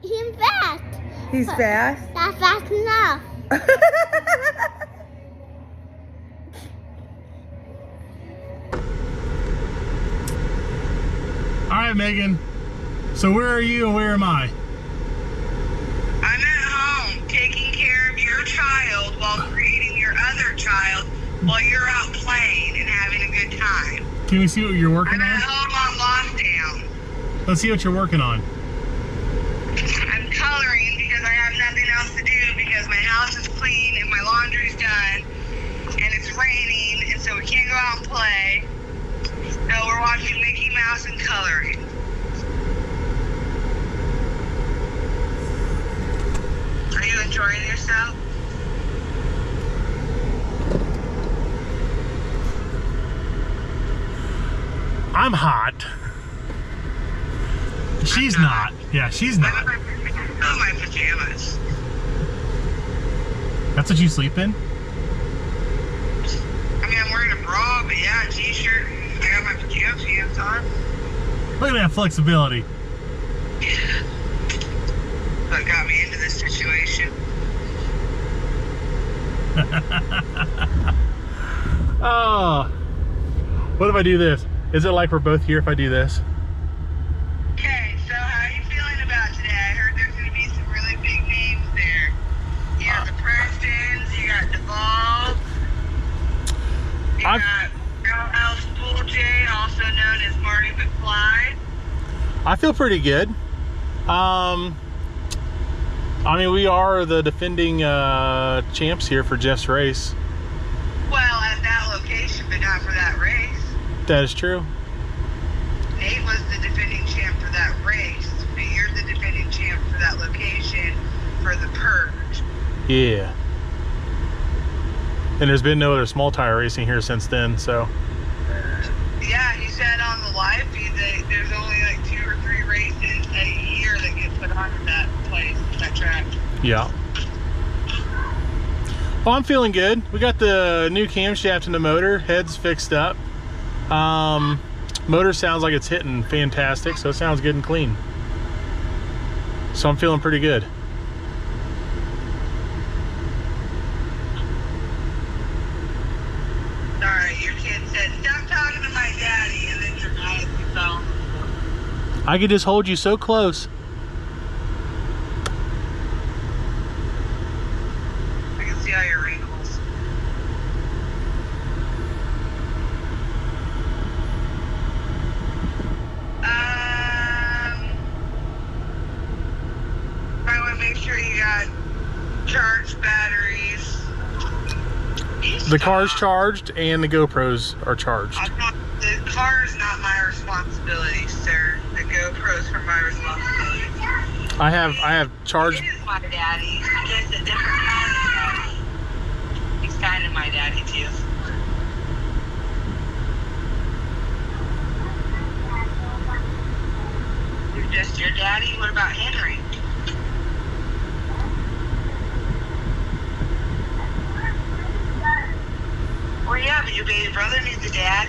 He's fast. He's fast? Not fast enough. All right, Megan. So where are you and where am I? I'm at home taking care of your child while creating your other child while you're out playing and having a good time. Can we see what you're working I'm on? at home on lockdown. Let's see what you're working on. I'm coloring because I have nothing else to do because my house is clean and my laundry's done and it's raining and so we can't go out and play. So we're watching Mickey Mouse and coloring. Are you enjoying yourself? I'm hot. She's not. Yeah, she's not. I'm in my pajamas. That's what you sleep in? I mean, I'm wearing a bra, but yeah, a t-shirt. I got my pants on. Look at that flexibility. What got me into this situation? Oh. What if I do this? Is it like we're both here if I do this? Okay, so how are you feeling about today? I heard there's going to be some really big names there. You got the Prestons, you got DeVal, you got LL Spool J, also known as Marty McFly. I feel pretty good. I mean, we are the defending champs here for Jeff's race. Well, at that location, but not for that race. That is true. Nate was the defending champ for that race, but you're the defending champ for that location for the purge. Yeah. And there's been no other small tire racing here since then, so. Yeah, he said on the live feed that there's only like 2 or 3 races a year that get put on at that place, that track. Yeah. Well, I'm feeling good. We got the new camshaft in the motor, head's fixed up. Motor sounds like it's hitting fantastic, so it sounds good and clean. So I'm feeling pretty good. Alright, your kid said, stop talking to my daddy, and then dramatically fell on the floor. I could just hold you so close. I can see all your wrinkles. I want to make sure you got charged batteries. The car's charged and the GoPros are charged. The car is not my responsibility, sir. The GoPro's for my responsibility. I have charged. It is my daddy. He's just a different kind of daddy. He's kind of my daddy too. You're just your daddy? What about Henry? Well, yeah, but your baby brother needs a dad.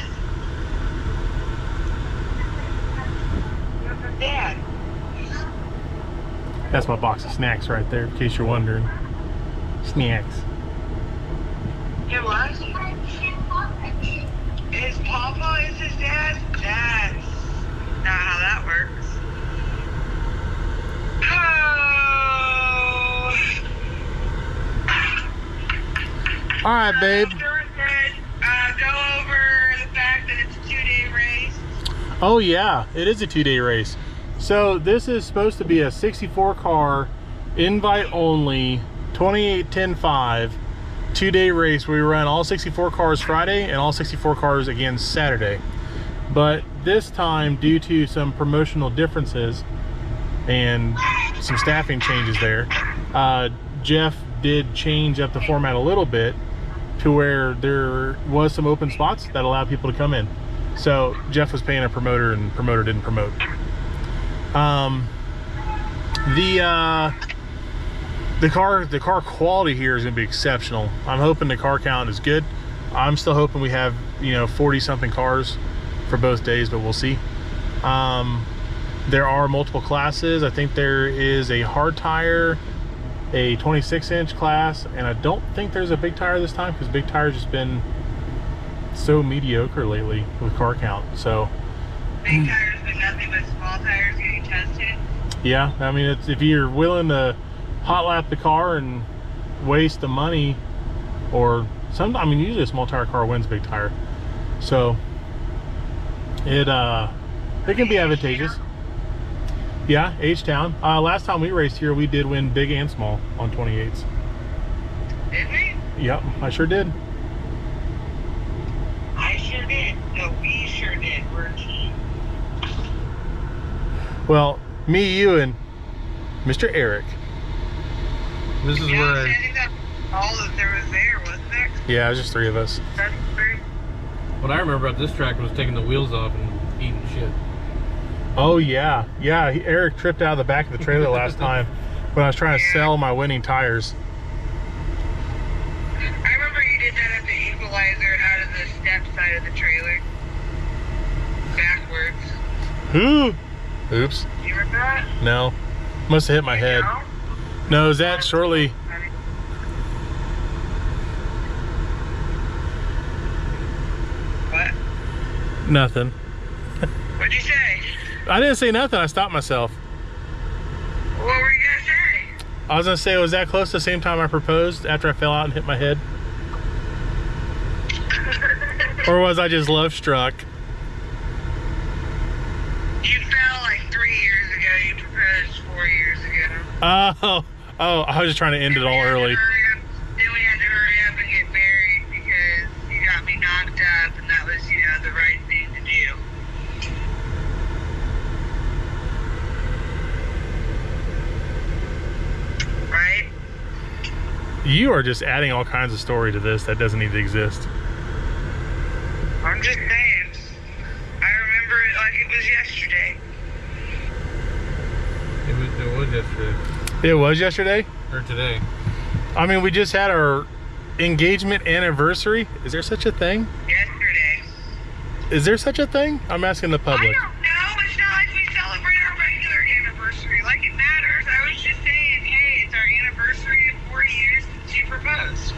You're her dad. That's my box of snacks right there, in case you're wondering. Snacks. It was? His papa is his dad? That's not how that works. Oh. All right, babe. Go over the fact that it's a 2-day race. Oh yeah, it is a 2-day race. So this is supposed to be a 64 car, invite only, 28-10-5, 2-day race where we run all 64 cars Friday and all 64 cars again Saturday. But this time, due to some promotional differences and some staffing changes there, Jeff did change up the format a little bit to where there was some open spots that allowed people to come in. So Jeff was paying a promoter and promoter didn't promote. The car quality here is gonna be exceptional. I'm hoping the car count is good. I'm still hoping we have, 40 something cars for both days, but we'll see. There are multiple classes. I think there is a hard tire, a 26-inch class, and I don't think there's a big tire this time because big tire's just been so mediocre lately with car count. So Big tires, but nothing but small tires getting tested. yeah, I mean, it's, if you're willing to hot lap the car and waste the money, or some, I mean, usually a small tire car wins big tire, so it can be advantageous. Yeah, H-Town. Last time we raced here, we did win big and small on 28s. Did we? Yep, I sure did. I sure did. No, we sure did. We're a team. Well, me, you, and Mr. Eric. This is Yeah, where I think that's all that there was there, wasn't there? yeah, it was just 3 of us. That's very... What I remember about this track was taking the wheels off and eating shit. Oh yeah, yeah. Eric tripped out of the back of the trailer last time when I was trying to sell my winning tires. I remember you did that at the equalizer out of the step side of the trailer. Backwards. Ooh. Oops. You remember that? No. Must have hit my head. No? No, is that shortly? What? Nothing. What'd you say? I didn't say nothing. I stopped myself. What were you gonna say? I was gonna say, was that close to the same time I proposed after I fell out and hit my head? Or was I just love struck? You fell like 3 years ago. You proposed 4 years ago. Oh, I was just trying to end it all early. Then we had to hurry up and get married because you got me knocked up, and that was, you know, the right thing to do. Right? You are just adding all kinds of story to this that doesn't need to exist. I'm just saying. I remember it like it was yesterday. It was yesterday. It was yesterday? Or today. I mean, we just had our engagement anniversary. Is there such a thing? Yesterday. Is there such a thing? I'm asking the I public. don't know. It's not like we celebrate our regular anniversary. Like it matters. I was just saying, hey, it's our anniversary of 4 years since you proposed.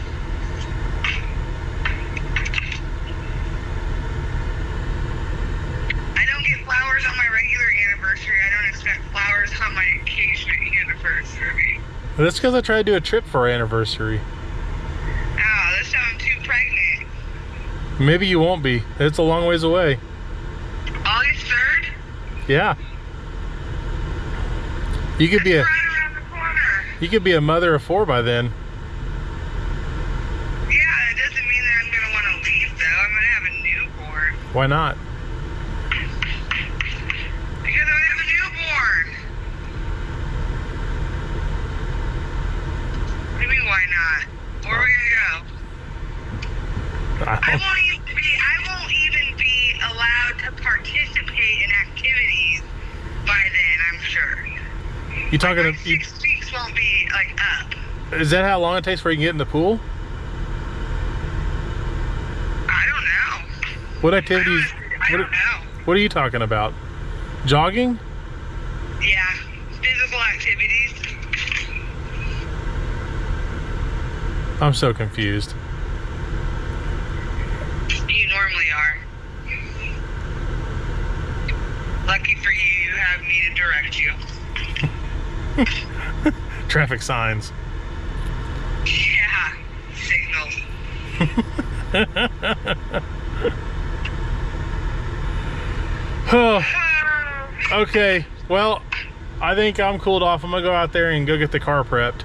I don't get flowers on my regular anniversary. I don't expect flowers on my engagement anniversary. That's because I tried to do a trip for our anniversary. Oh, this time I'm too pregnant. Maybe you won't be. It's a long ways away. August 3rd? Yeah. You could be a That's right around the corner. you could be a mother of 4 by then. Yeah, it doesn't mean that I'm going to want to leave, though. I'm going to have a newborn. Why not? Because I have a newborn. What do you mean, why not? Where are we going to go? I won't even be allowed to participate in activities by then, I'm sure. You talking Like, to, 6 weeks won't be, like, up. is that how long it takes for you to get in the pool? I don't know. What activities? I don't know. What are you talking about? Jogging? Yeah, physical activities. I'm so confused. You normally are. Lucky for you, you have me to direct you. Traffic signs. Yeah, signals. Oh, okay. Well, I think I'm cooled off. I'm gonna go out there and go get the car prepped.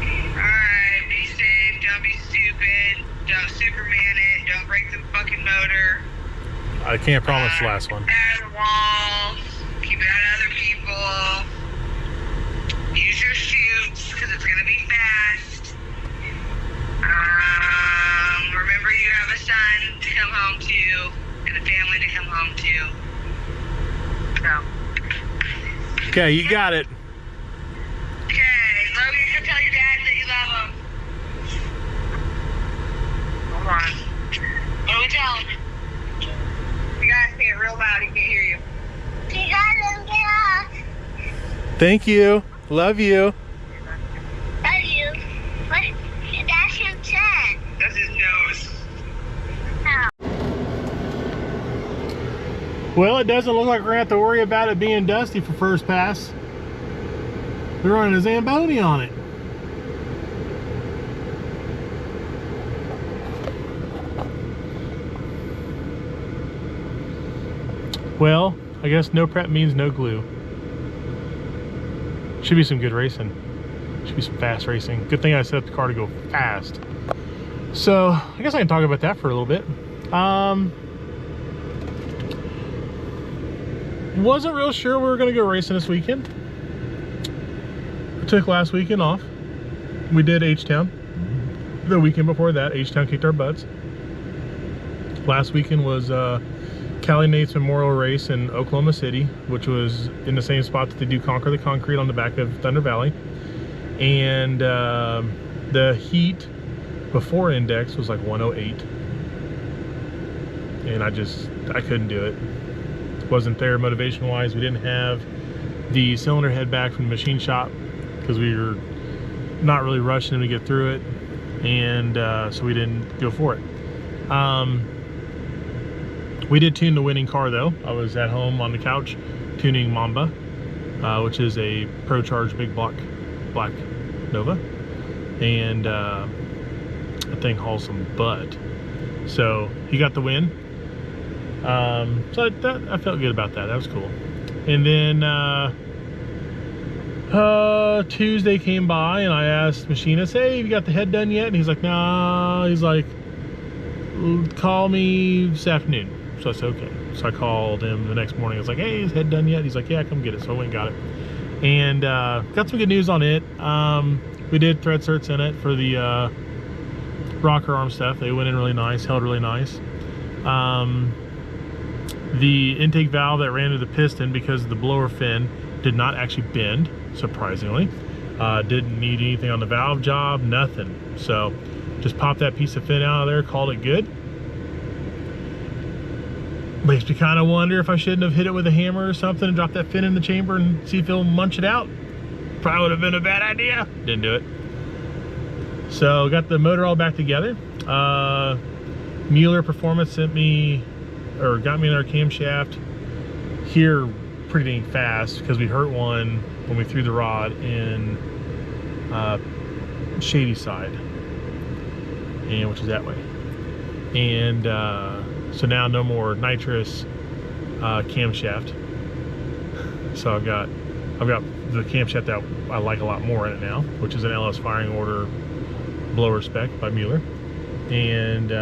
Alright, be safe, don't be stupid, don't Superman it, don't break the fucking motor. I can't promise the last one. Out of the walls, keep it out of other people. Use your chutes, because it's gonna be fast. Remember you have a son to come home to, and a family to come home to. So. Okay, you got it. Okay, Logan, go tell your dad that you love him. Hold on. What do we tell him? You gotta say it real loud, he can't hear you. Did Thank you. Love you. Love you. What? That's your son. That's his nose. Well, it doesn't look like we're gonna have to worry about it being dusty for first pass. They're running a Zamboni on it. Well, I guess no prep means no glue. Should be some good racing. Should be some fast racing. Good thing I set up the car to go fast. So I guess I can talk about that for a little bit. Wasn't real sure we were gonna go racing this weekend. We took last weekend off. We did H-Town. The weekend before that, H-Town kicked our butts. Last weekend was Cali Nate's Memorial Race in Oklahoma City, which was in the same spot that they do Conquer the Concrete on the back of Thunder Valley. And the heat before index was like 108. And I couldn't do it. Wasn't there motivation wise. We didn't have the cylinder head back from the machine shop because we were not really rushing them to get through it. And so we didn't go for it. We did tune the winning car though. I was at home on the couch tuning Mamba, which is a Pro Charge big block black Nova, and that thing hauls some butt. So he got the win. So I felt good about that. That was cool. And then Tuesday came by and I asked Machinist, hey, you got the head done yet? And he's like, nah. He's like, call me this afternoon. So I said, okay. So I called him the next morning. I was like, hey, is head done yet? He's like, yeah, come get it. So I went and got it. And got some good news on it. We did thread certs in it for the rocker arm stuff. They went in really nice, held really nice. The intake valve that ran to the piston, because of the blower fin, did not actually bend, surprisingly. Didn't need anything on the valve job, nothing. So just popped that piece of fin out of there, called it good. Makes me kind of wonder if I shouldn't have hit it with a hammer or something and dropped that fin in the chamber and see if it'll munch it out. Probably would have been a bad idea. Didn't do it. So got the motor all back together. Mueller Performance got me in our camshaft here pretty dang fast because we hurt one when we threw the rod in Shady Side, and which is that way. And so now no more nitrous camshaft. So I've got the camshaft that I like a lot more in it now, which is an LS Firing Order blower spec by Mueller. And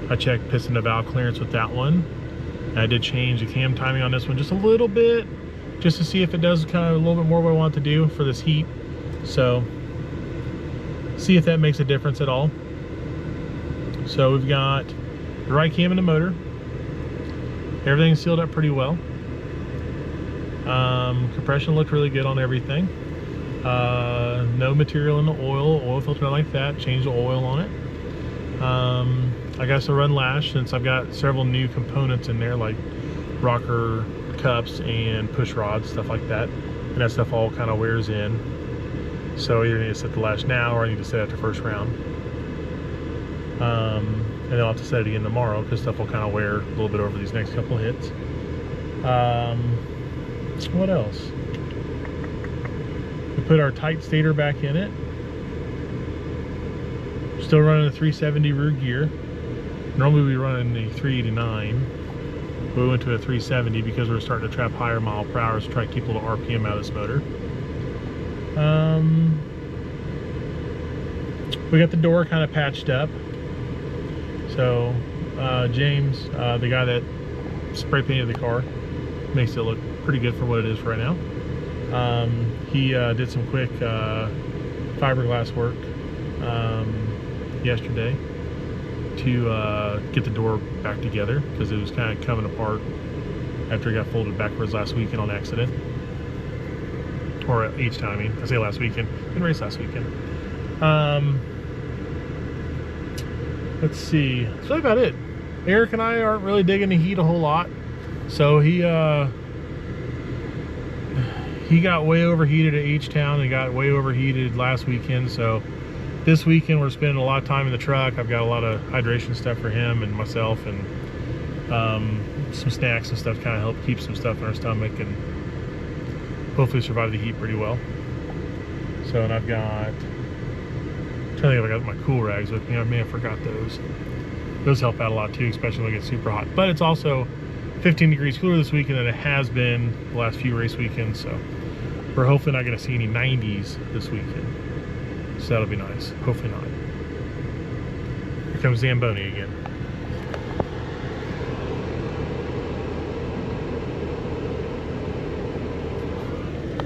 I checked piston to valve clearance with that one. And I did change the cam timing on this one just a little bit, just to see if it does kind of a little bit more what I want it to do for this heat. So see if that makes a difference at all. So we've got the right cam in the motor. Everything's sealed up pretty well. Compression looked really good on everything. No material in the oil filter like that. Changed the oil on it. I got to run lash since I've got several new components in there, like rocker cups and push rods, stuff like that. And that stuff all kind of wears in. So I either need to set the lash now or I need to set it after first round. And then I'll have to set it again tomorrow because stuff will kind of wear a little bit over these next couple of hits. What else? We put our tight stator back in it. Still running a 370 rear gear. Normally we run in the 389. We went to a 370 because we're starting to trap higher mile per hour to try to keep a little RPM out of this motor. We got the door kind of patched up. So James, the guy that spray painted the car, makes it look pretty good for what it is right now. He did some quick fiberglass work yesterday to get the door back together because it was kind of coming apart after it got folded backwards last weekend on accident. Or each time, I mean, I say last weekend, in race last weekend. Let's see, that's about it. Eric and I aren't really digging the heat a whole lot, so he he got way overheated at H-Town and got way overheated last weekend. So this weekend we're spending a lot of time in the truck. I've got a lot of hydration stuff for him and myself, and some snacks and stuff to kind of help keep some stuff in our stomach and hopefully survive the heat pretty well. So, and I've got, I'm trying to think if I got my cool rags with me. I may have forgot those. Those help out a lot too, especially when it gets super hot. But it's also 15 degrees cooler this weekend than it has been the last few race weekends. So we're hopefully not going to see any 90s this weekend. So that'll be nice. Hopefully not. Here comes Zamboni again.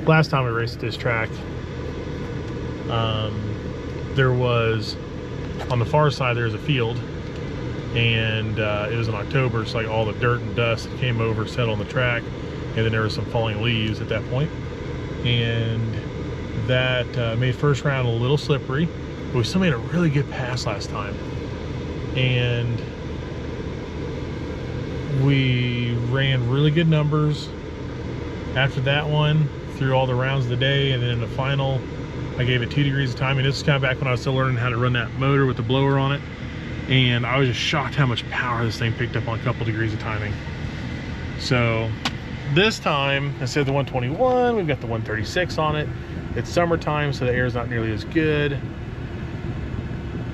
Last time we raced at this track, there was, on the far side there's a field, and it was in October, so like all the dirt and dust came over, settled on the track, and then there was some falling leaves at that point, and that made first round a little slippery, but we still made a really good pass last time, and we ran really good numbers after that one through all the rounds of the day, and then in the final I gave it 2 degrees of timing. This is kind of back when I was still learning how to run that motor with the blower on it, and I was just shocked how much power this thing picked up on a couple degrees of timing. So this time, instead of the 121, we've got the 136 on it. It's summertime, so the air is not nearly as good.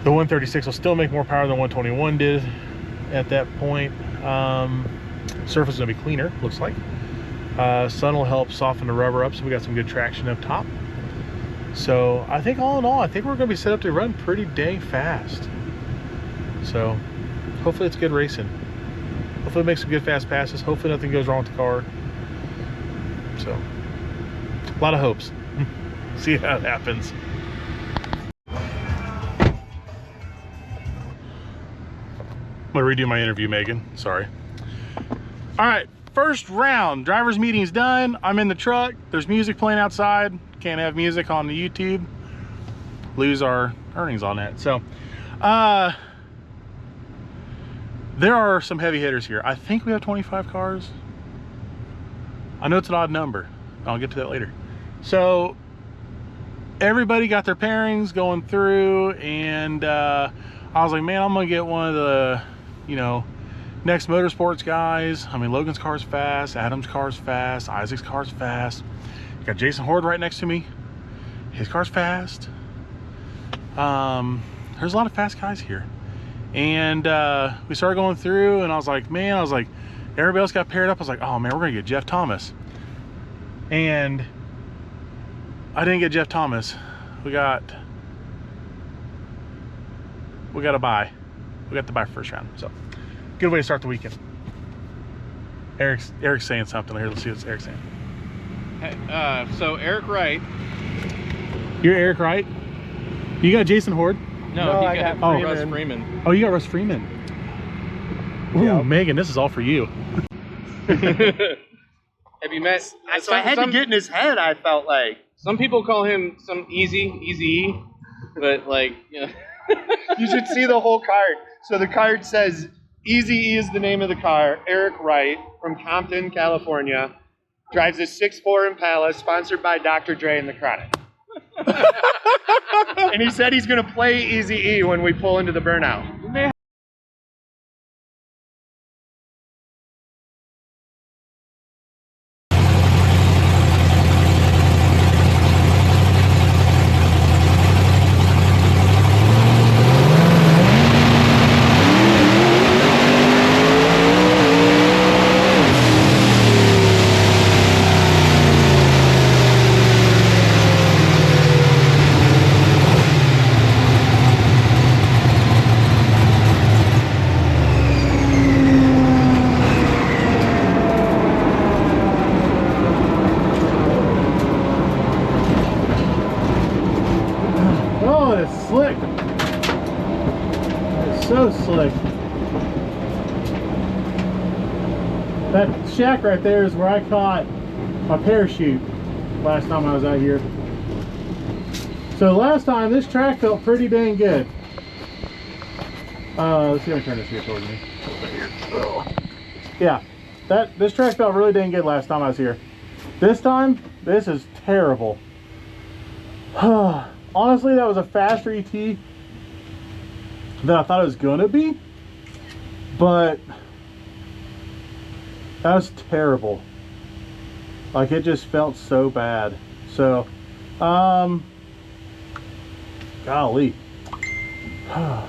The 136 will still make more power than 121 did at that point. Surface is gonna be cleaner, looks like. Sun will help soften the rubber up, so we got some good traction up top. So I think all in all, I think we're gonna be set up to run pretty dang fast. So hopefully it's good racing. Hopefully it makes some good fast passes. Hopefully nothing goes wrong with the car. So a lot of hopes. See how it happens. I'm gonna redo my interview, Megan. Sorry. All right. First round, driver's meeting's done. I'm in the truck. There's music playing outside. Can't have music on the YouTube. Lose our earnings on that. So, there are some heavy hitters here. I think we have 25 cars. I know it's an odd number. I'll get to that later. So, everybody got their pairings going through, and I was like, man, I'm gonna get one of the, you know, Next Motorsports guys. I mean, Logan's car's fast, Adam's car's fast, Isaac's car's fast. You got Jason Horde right next to me. His car's fast. There's a lot of fast guys here. And we started going through, and I was like, everybody else got paired up. I was like, oh man, we're gonna get Jeff Thomas. And I didn't get Jeff Thomas. We got a bye. We got the bye first round. So good way to start the weekend. Eric's saying something here. Let's see what Eric's saying. Hey, so Eric Wright. You're Eric Wright? You got Jason Horde? No, he got Freeman. Russ Freeman. Oh, you got Russ Freeman. Ooh, yeah. Megan, this is all for you. Have you met? So I had to get in his head, I felt like. Some people call him some Easy, but like, you know. You should see the whole card. So the card says, Easy E is the name of the car. Eric Wright from Compton, California. Drives a 6'4" Impala, sponsored by Dr. Dre and the Chronic. And he said he's going to play Easy E when we pull into the burnout. Slick. It's so slick. That shack right there is where I caught my parachute last time I was out here. So last time this track felt pretty dang good. Let's see if I can turn this here towards me. Yeah, this track felt really dang good last time I was here. This time, This is terrible. Honestly, that was a faster ET than I thought it was gonna be, but that was terrible. Like, it just felt so bad. So, golly. I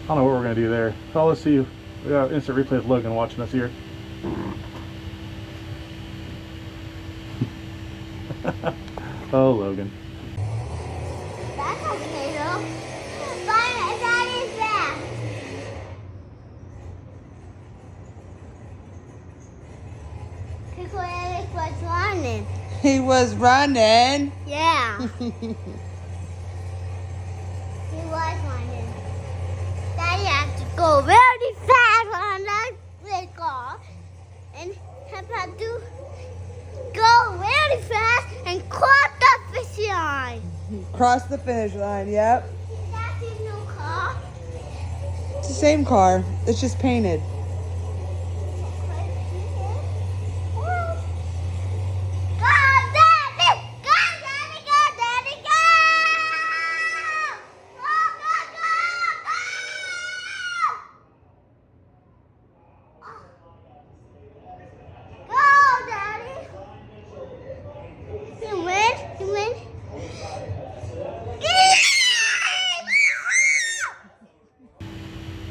don't know what we're gonna do there. Oh, let's see. We got instant replay with Logan watching us here. Oh, Logan. That's okay though. But that is fast. Because Eric was running. He was running. Yeah. He was running. Daddy had to go very fast on that big car. And had to go very fast and cross the finish line. Cross the finish line, yep. That's his new car. It's the same car. It's just painted.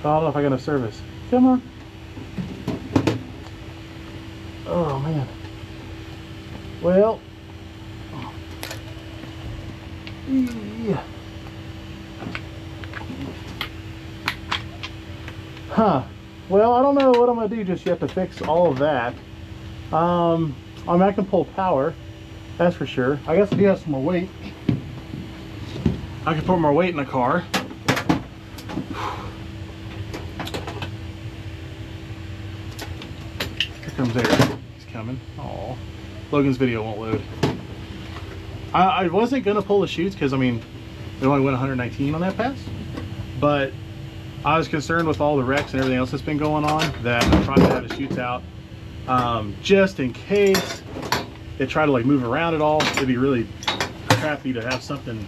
I don't know if I got enough service. Come on. Oh, man. Well. Yeah. Huh. Well, I don't know what I'm going to do just yet to fix all of that. I mean, I can pull power. That's for sure. I guess I do have some more weight. I can put more weight in the car. Here comes Eric. He's coming. Aw. Logan's video won't load. I wasn't going to pull the chutes because, I mean, we only went 119 on that pass. But I was concerned with all the wrecks and everything else that's been going on that I tried to have the chutes out. Just in case they try to like move around at all. It'd be really crappy to have something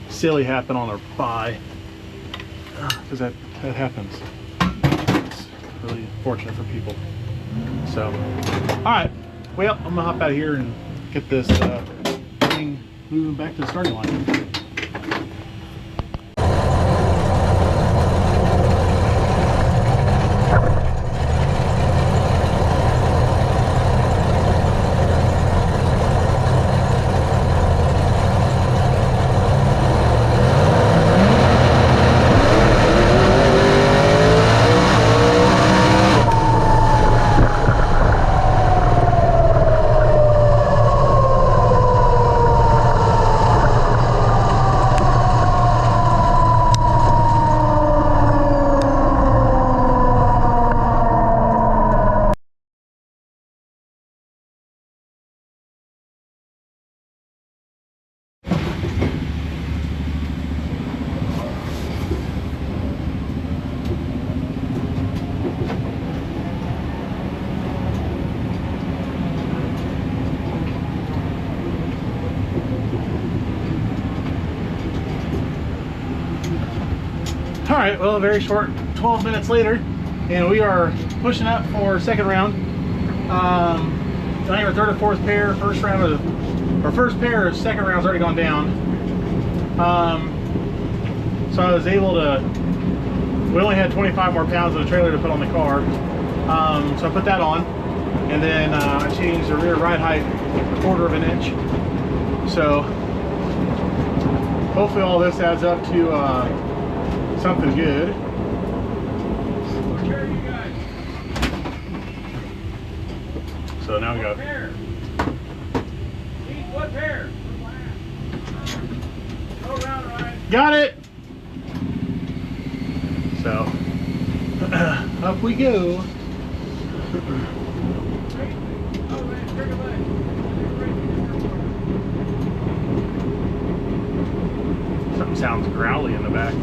silly happen on our buy. Because that happens. It's really fortunate for people. So, alright. Well, I'm gonna hop out of here and get this thing moving back to the starting line. Alright, well, a very short 12 minutes later, and we are pushing up for second round. I think our third or fourth pair, first pair of second round's already gone down. So I was able to, we only had 25 more pounds of the trailer to put on the car. So I put that on, and then I changed the rear ride height a 1/4 of an inch. So hopefully all this adds up to something good. So now we go. What pair? Got it. So up we go. Something sounds growly in the back.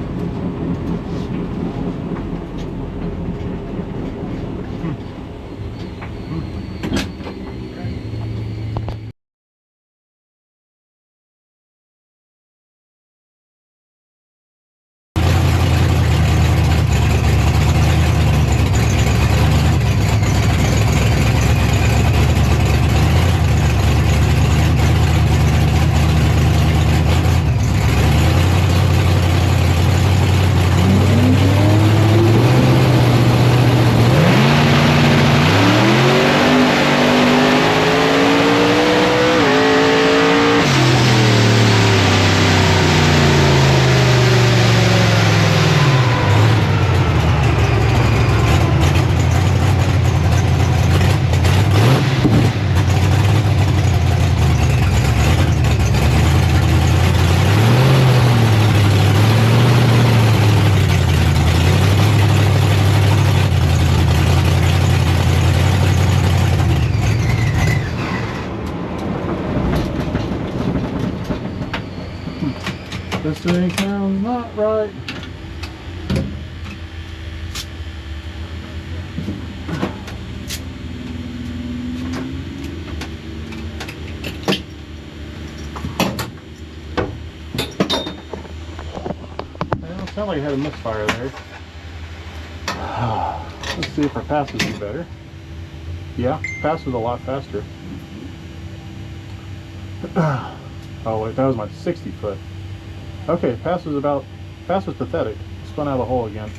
thing sounds not right. It sounded like it had a misfire there. Let's see if our passes do better. Yeah, pass was a lot faster. Oh wait, that was my 60 foot. Okay, pass was pathetic. Spun out of the hole again.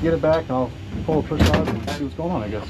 Get it back and I'll pull a push rod and see what's going on, I guess.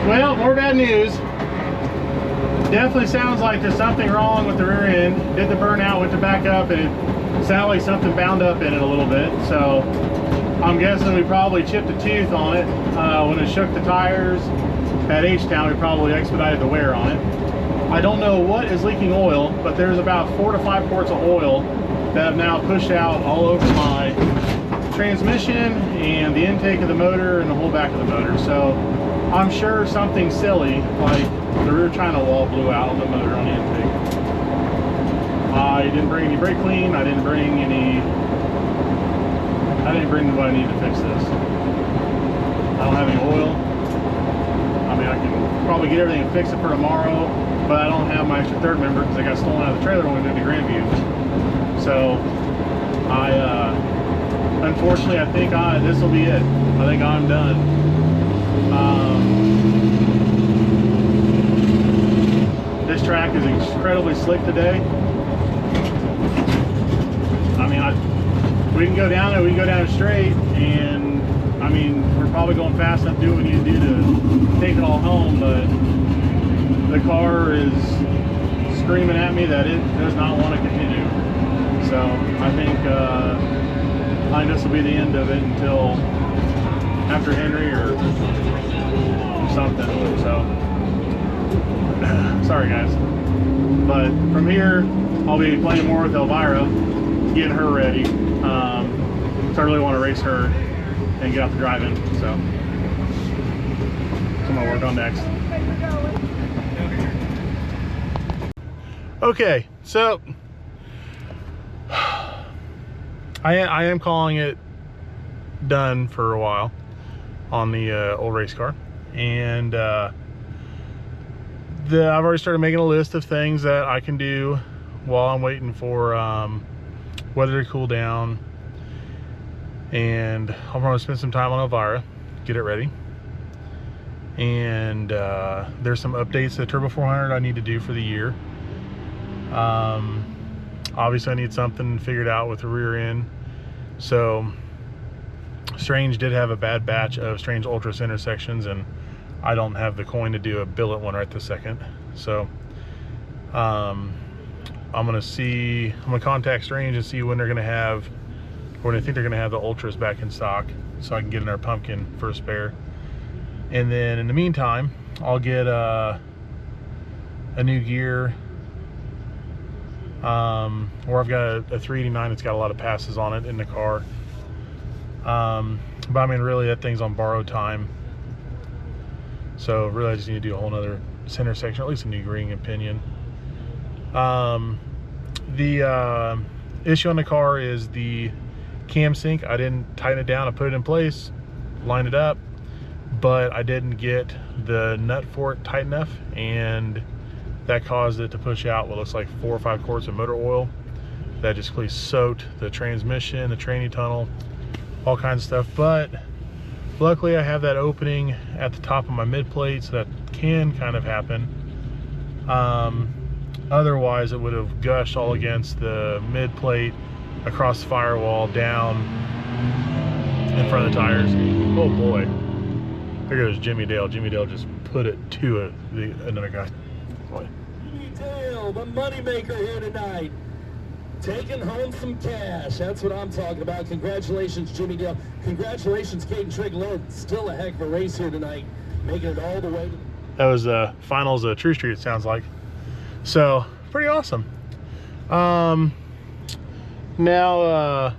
Well, more bad news. Definitely sounds like there's something wrong with the rear end. Did the burnout, went to back up, and it sounded like something bound up in it a little bit. So I'm guessing we probably chipped a tooth on it. When it shook the tires at H-Town, we probably expedited the wear on it. I don't know what is leaking oil, but there's about 4 to 5 quarts of oil that have now pushed out all over my transmission and the intake of the motor and the whole back of the motor. So I'm sure something silly like the rear china wall blew out on the motor on the intake. I didn't bring any brake clean. I didn't bring what I need to fix this. I don't have any oil. I mean, I can probably get everything and fix it for tomorrow, but I don't have my extra third member because I got stolen out of the trailer when we moved to Grandview. So unfortunately, I think this will be it. I think I'm done. This track is incredibly slick today. I mean, we can go down it, we can go down it straight, and I mean, we're probably going fast enough to do what we need to do to take it all home, but the car is screaming at me that it does not want to continue. So I think this will be the end of it until after Henry or something. So sorry guys, but from here I'll be playing more with Elvira, getting her ready. So I really want to race her and get out the drive-in, so I'm gonna work on next. Okay, so I am calling it done for a while on the old race car, and I've already started making a list of things that I can do while I'm waiting for weather to cool down, and I'm going to spend some time on Elvira, get it ready, and there's some updates to the Turbo 400 I need to do for the year. Obviously I need something figured out with the rear end. So Strange did have a bad batch of Strange Ultras intersections, and I don't have the coin to do a billet one right this second. So I'm gonna contact Strange and see when they're gonna have, or when I think they're gonna have the Ultras back in stock, so I can get in our pumpkin for a spare. And then in the meantime, I'll get a new gear, or I've got a 389 that's got a lot of passes on it in the car. But I mean, really that thing's on borrowed time, so really I just need to do a whole nother center section, or at least a new green and pinion. The issue on the car is the cam sync. I didn't tighten it down. I put it in place, line it up, but I didn't get the nut for it tight enough, and that caused it to push out what looks like 4 or 5 quarts of motor oil. That just completely soaked the transmission, the tranny tunnel, all kinds of stuff. But luckily I have that opening at the top of my mid plate, so that can kind of happen. Otherwise it would have gushed all against the mid plate, across the firewall, down in front of the tires. Oh boy, there goes Jimmy Dale. Jimmy Dale just put it to another guy. Boy. Jimmy Dale, the moneymaker here tonight, taking home some cash. That's what I'm talking about. Congratulations, Jimmy Dale. Congratulations, Caden Trigg. Still a heck of a race here tonight, making it all the way to... That was finals of True Street, it sounds like. So pretty awesome. Now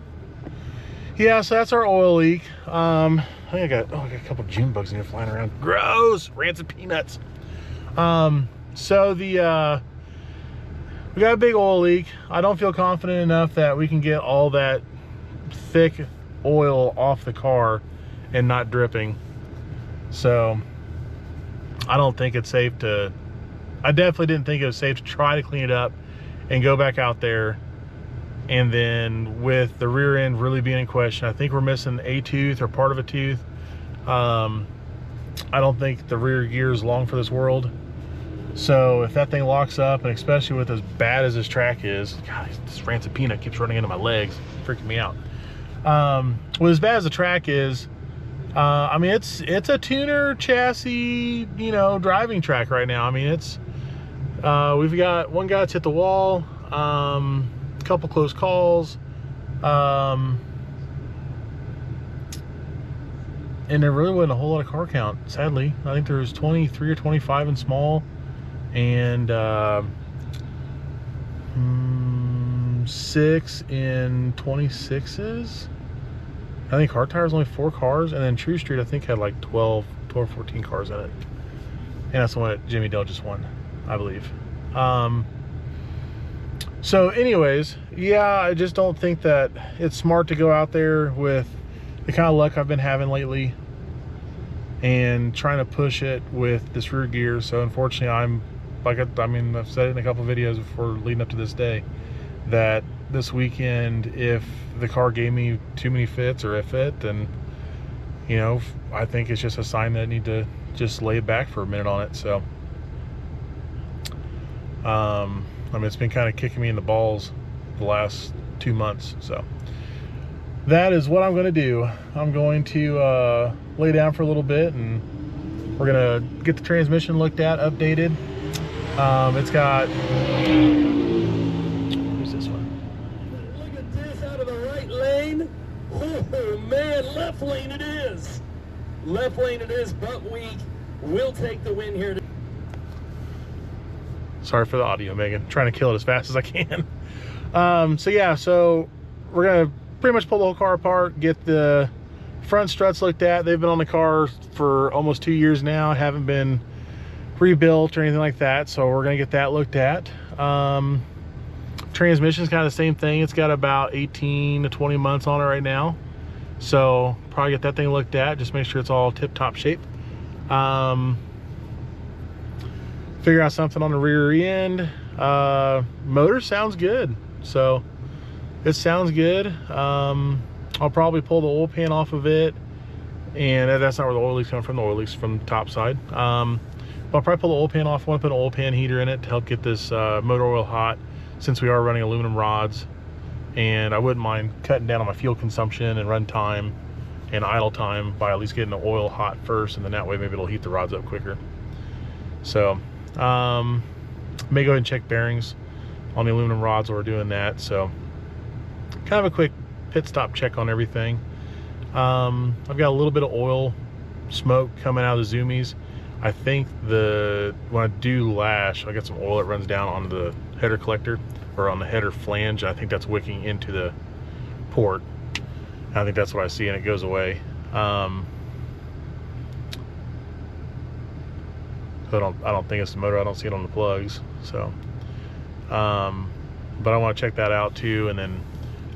yeah, so that's our oil leak. I think I got a couple of June bugs in here flying around. Gross, rancid peanuts. So the we got a big oil leak. I don't feel confident enough that we can get all that thick oil off the car and not dripping. So I don't think it's safe to, I definitely didn't think it was safe to try to clean it up and go back out there. And then with the rear end really being in question, I think we're missing a tooth or part of a tooth. I don't think the rear gear is long for this world. So if that thing locks up, and especially with as bad as this track is, God, this rancid peanut keeps running into my legs, freaking me out. With as bad as the track is, I mean, it's a tuner chassis, you know, driving track right now. I mean, it's, we've got one guy that's hit the wall, a couple close calls, and there really wasn't a whole lot of car count, sadly. I think there was 23 or 25 in small, and 6 in 26s. I think Hard Tire's only 4 cars, and then True Street I think had like 12 or 14 cars in it. And that's the one that Jimmy Dale just won, I believe. So anyways, yeah, I just don't think that it's smart to go out there with the kind of luck I've been having lately and trying to push it with this rear gear. So unfortunately, I'm like, I mean, I've said it in a couple of videos before leading up to this day, that this weekend, if the car gave me too many fits or if it, then, you know, I think it's just a sign that I need to just lay back for a minute on it. So I mean, it's been kind of kicking me in the balls the last 2 months. So that is what I'm going to do. I'm going to lay down for a little bit, and we're going to get the transmission looked at, updated. It's got, who's this one? Look at this out of the right lane. Oh man, left lane it is. Left lane it is, but we'll take the win here. Sorry for the audio, Megan. I'm trying to kill it as fast as I can. So yeah, so we're gonna pretty much pull the whole car apart, get the front struts looked at. They've been on the car for almost 2 years now, haven't been rebuilt or anything like that. So we're gonna get that looked at. Transmission is kind of the same thing. It's got about 18 to 20 months on it right now. So probably get that thing looked at, just make sure it's all tip-top shape. Figure out something on the rear end. Motor sounds good, so it sounds good. I'll probably pull the oil pan off of it, and that's not where the oil leak's coming from. The oil leak's from the top side. But I'll probably pull the oil pan off. I want to put an oil pan heater in it to help get this motor oil hot, since we are running aluminum rods. And I wouldn't mind cutting down on my fuel consumption and run time and idle time by at least getting the oil hot first, and then that way maybe it'll heat the rods up quicker. So may go ahead and check bearings on the aluminum rods while we're doing that. So kind of a quick pit stop check on everything. I've got a little bit of oil smoke coming out of the zoomies. I think when I do lash, I got some oil that runs down onto the header collector or on the header flange. I think that's wicking into the port. I think that's what I see, and it goes away. So I don't think it's the motor. I don't see it on the plugs. So But I want to check that out too. And then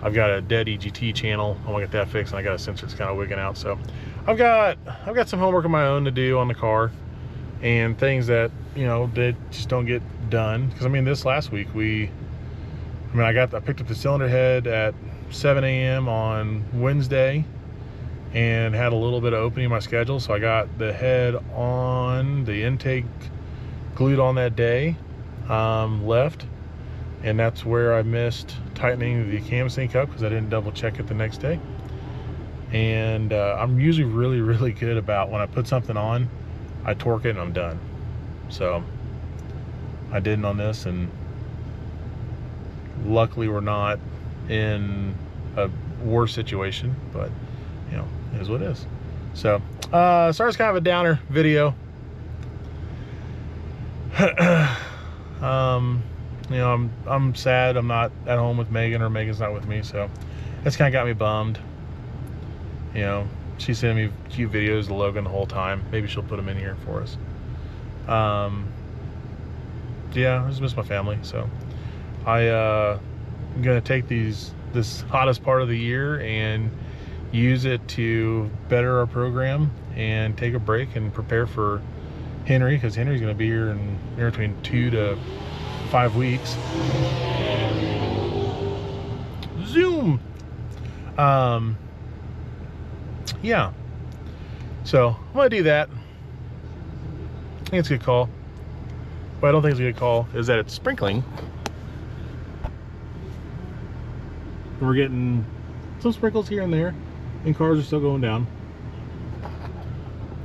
I've got a dead EGT channel. I want to get that fixed, and I got a sensor that's kind of wigging out. So I've got some homework of my own to do on the car, and things that, you know, that just don't get done. Because I mean, this last week I picked up the cylinder head at 7 a.m. on Wednesday and had a little bit of opening in my schedule, so I got the head on the intake glued on that day, left, and that's where I missed tightening the cam sync up because I didn't double check it the next day. And I'm usually really good about when I put something on, I torque it and I'm done. So I didn't on this, and luckily we're not in a worse situation, but you know, it is what it is. So sorry, it's kind of a downer video. You know, I'm sad I'm not at home with Megan, or Megan's not with me, so that's kind of got me bummed. You know, she sent me cute videos of Logan the whole time. Maybe she'll put them in here for us. Yeah, I just miss my family. So I'm gonna take this hottest part of the year and use it to better our program and take a break and prepare for Henry, because Henry's gonna be here in between 2 to 5 weeks. Zoom. Yeah, so I'm gonna do that. I think it's a good call. What I don't think it's a good call is that it's sprinkling. We're getting some sprinkles here and there, and cars are still going down.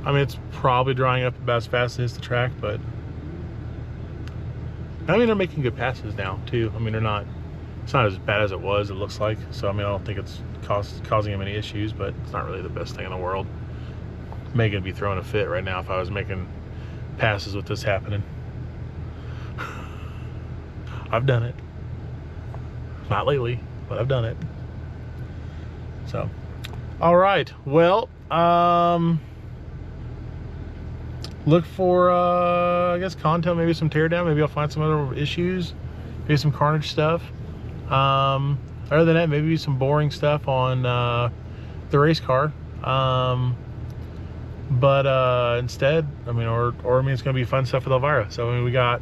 I mean, it's probably drying up about as fast as it hits the track, but I mean, they're making good passes now too. I mean, it's not as bad as it was, it looks like. So I mean, I don't think it's causing them any issues, but it's not really the best thing in the world. Megan would be throwing a fit right now if I was making passes with this happening. I've done it. Not lately, but I've done it. So, all right. Well, look for, I guess, content, maybe some teardown. Maybe I'll find some other issues, maybe some carnage stuff. Other than that, maybe some boring stuff on the race car. But instead, I mean, or I mean, it's going to be fun stuff with Elvira. So I mean, we got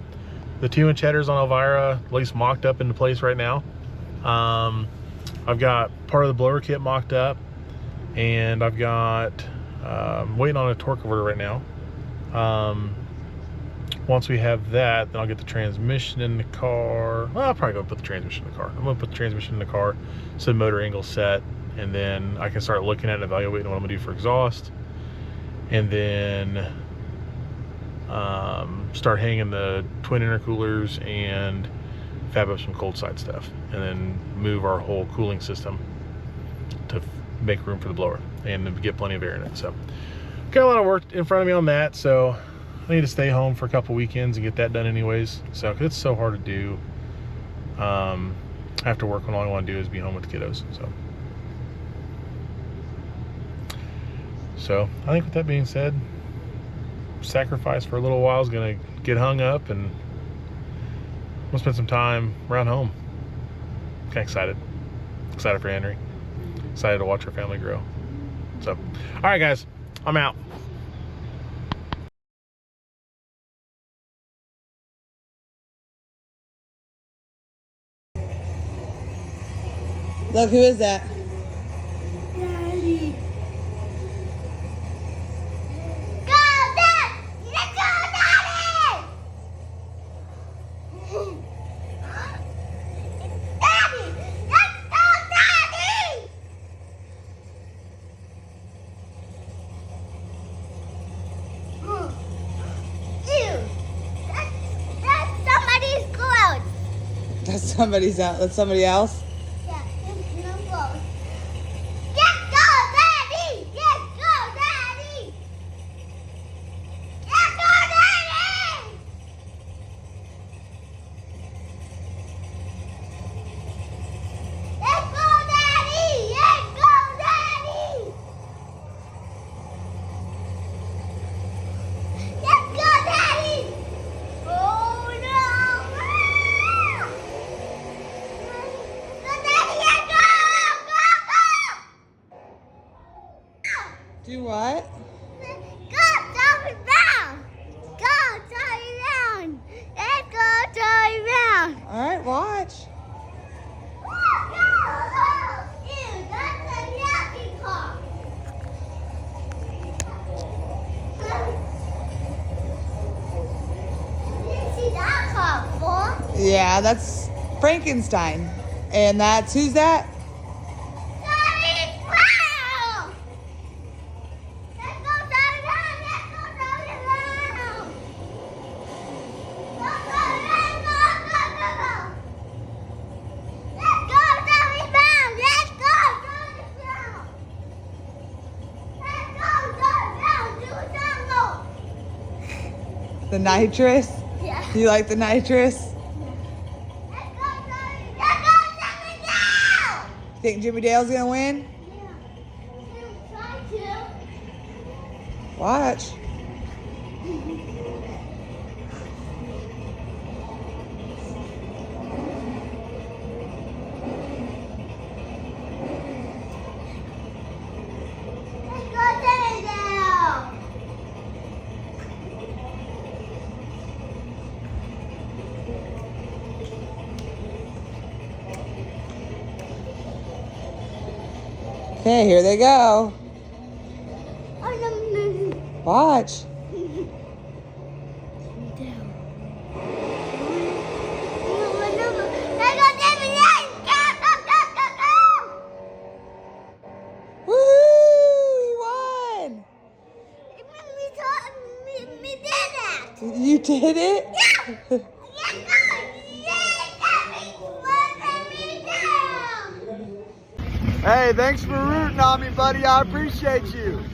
the 2-inch headers on Elvira at least mocked up into place right now. I've got part of the blower kit mocked up, and I've got waiting on a torque converter right now. Once we have that, then I'll get the transmission in the car. Well, I'll probably go put the transmission in the car. I'm gonna put the transmission in the car, so the motor angle set, and then I can start looking at and evaluating what I'm gonna do for exhaust, and then start hanging the twin intercoolers and fab up some cold side stuff, and then move our whole cooling system to make room for the blower and to get plenty of air in it. So got a lot of work in front of me on that, so I need to stay home for a couple weekends and get that done anyways. So, 'cause it's so hard to do after work when all I want to do is be home with the kiddos. So I think with that being said, sacrifice for a little while is gonna get hung up, and we'll spend some time around home. Kind of excited for Henry, excited to watch our family grow. So, all right guys, I'm out. Look, who is that? Daddy. Go, Dad! Let's go, Daddy! Daddy! Let's go, Daddy! Ew! That's somebody's clothes. That's somebody's out. That's somebody else. Yeah, there's no clothes. Let's go, Daddy! Let's go, Daddy! Let's go, Daddy! Let's go, Daddy! Let's go, Daddy! Let's go, Daddy! Oh no! What? Go, Joey Brown! Go, Joey Brown! Let's go, Joey Brown! All right, watch. Ew, that's a yucky car. You see that car before? Yeah, that's Frankenstein. And that's, who's that? Joey Brown! Let's go, Joey Brown! Let's go, Joey Brown! Go, Joey Brown! Go, go, go, go! Let's go, Joey Brown! Let's go, Joey Brown! Let's go, Joey Brown! Do something! The nitrous? Yeah. You like the nitrous? Let's go, Joey! Let's go, Joey Brown! Think Jimmy Dale's gonna win? Yeah. He'll try to. Watch. Let's go, Joey Brown! Okay, here they go. Oh, no. Watch. Woohoo! He won! You did it? Hey, thanks for rooting on me, buddy. I appreciate you.